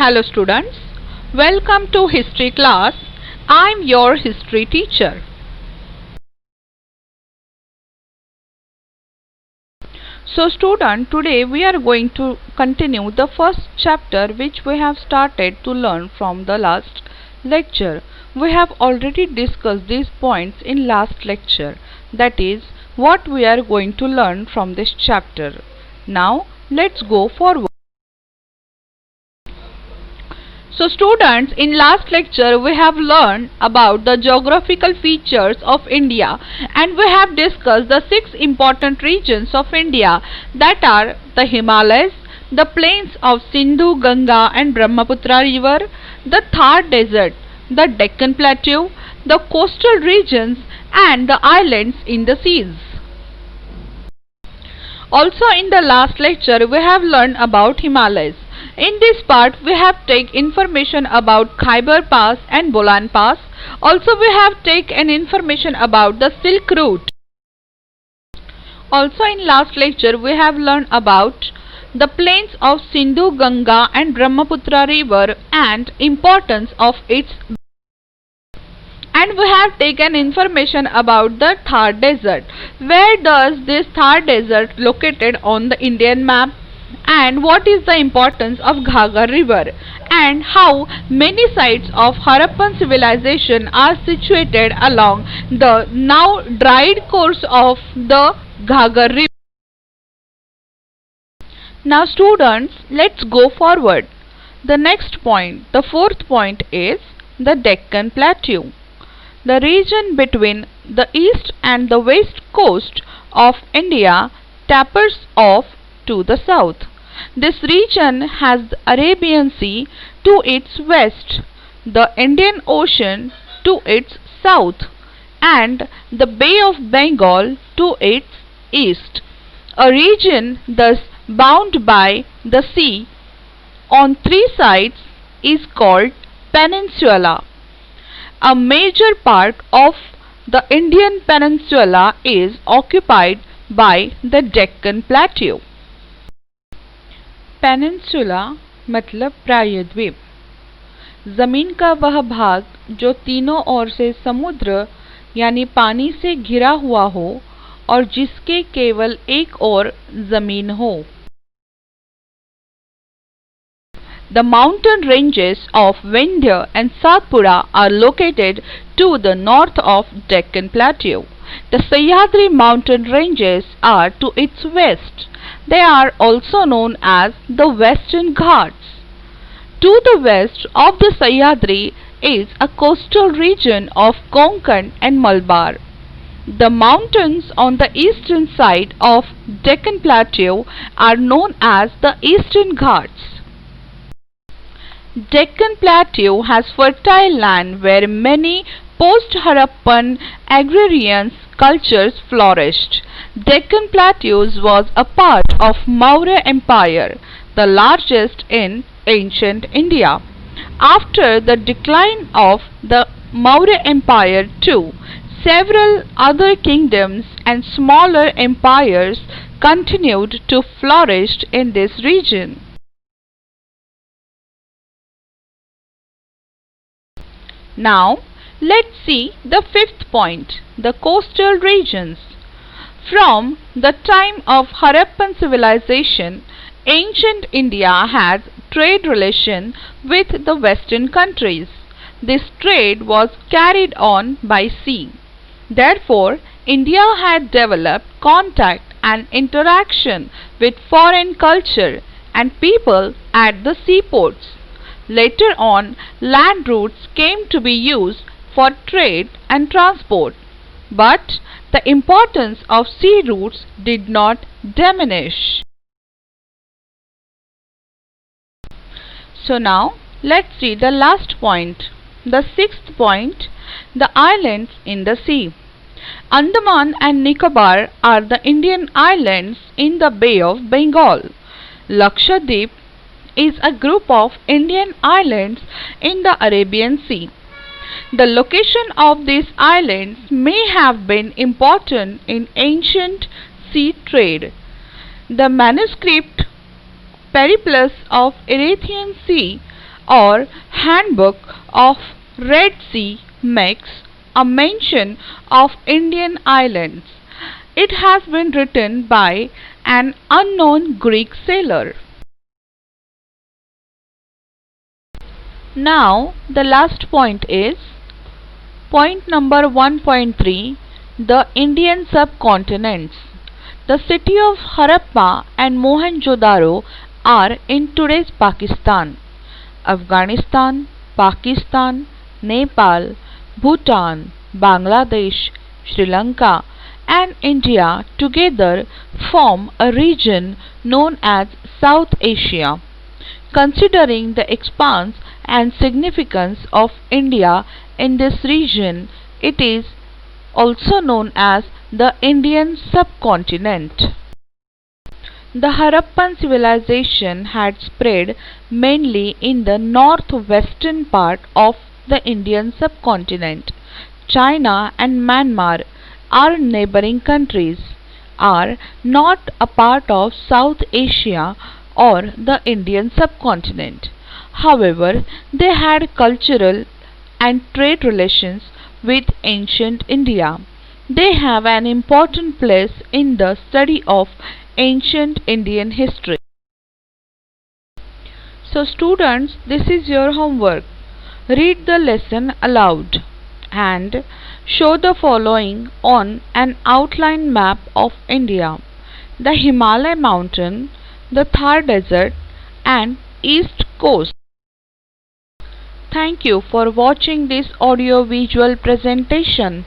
Hello students, welcome to history class. I am your history teacher. So student, today we are going to continue the first chapter which we have started to learn from the last lecture. We have already discussed these points in last lecture, that is what we are going to learn from this chapter. Now let's go forward. So students, in last lecture we have learned about the geographical features of India and we have discussed the 6 important regions of India, that are the Himalayas, the plains of Sindhu, Ganga and Brahmaputra river, the Thar desert, the Deccan plateau, the coastal regions and the islands in the seas. Also in the last lecture we have learned about Himalayas. In this part we have taken information about Khyber Pass and Bolan Pass. Also we have taken information about the Silk Route. Also in last lecture we have learned about the plains of Sindhu, Ganga and Brahmaputra river and importance of its. And we have taken information about the Thar desert. Where does this Thar desert located on the Indian map? And what is the importance of Ghaggar river? And how many sites of Harappan civilization are situated along the now dried course of the Ghaggar river? Now students, let's go forward. The next point, the fourth point is the Deccan Plateau. The region between the east and the west coast of India tapers off to the south. This region has the Arabian Sea to its west, the Indian Ocean to its south, and the Bay of Bengal to its east. A region thus bound by the sea on 3 sides is called peninsula. A major part of the Indian peninsula is occupied by the Deccan Plateau. Peninsula मतलब प्रायद्वीप, ज़मीन का वह भाग जो तीनों ओर से समुद्र यानी पानी से घिरा हुआ हो और जिसके केवल एक ओर ज़मीन हो. The mountain ranges of Vindhya and Satpura are located to the north of Deccan Plateau. The Sahyadri mountain ranges are to its west. They are also known as the Western Ghats. To the west of the Sahyadri is a coastal region of Konkan and Malabar. The mountains on the eastern side of Deccan Plateau are known as the Eastern Ghats. Deccan Plateau has fertile land where many post-Harappan agrarian cultures flourished. Deccan Plateau was a part of Maurya Empire, the largest in ancient India. After the decline of the Maurya Empire too, several other kingdoms and smaller empires continued to flourish in this region. Now, let's see the fifth point, the coastal regions. From the time of Harappan civilization, ancient India had trade relation with the western countries. This trade was carried on by sea. Therefore, India had developed contact and interaction with foreign culture and people at the seaports. Later on, land routes came to be used for trade and transport, but the importance of sea routes did not diminish. So now, let's see the last point, the sixth point, the islands in the sea. Andaman and Nicobar are the Indian islands in the Bay of Bengal. Lakshadweep is a group of Indian islands in the Arabian Sea. The location of these islands may have been important in ancient sea trade. The manuscript Periplus of Erythraean Sea or Handbook of Red Sea makes a mention of Indian islands. It has been written by an unknown Greek sailor. Now the last point is point number 1.3, the Indian subcontinents. The city of Harappa and Mohenjo-daro are in today's Pakistan. Afghanistan, Pakistan, Nepal, Bhutan, Bangladesh, Sri Lanka and India together form a region known as South Asia. Considering the expanse and significance of India in this region, it is also known as the Indian subcontinent. The Harappan civilization had spread mainly in the northwestern part of the Indian subcontinent. China and Myanmar, our neighboring countries, are not a part of South Asia or the Indian subcontinent. However, they had cultural and trade relations with ancient India. They have an important place in the study of ancient Indian history. So students, this is your homework. Read the lesson aloud and show the following on an outline map of India: the Himalaya mountain, the Thar desert and east coast. Thank you for watching this audio visual presentation.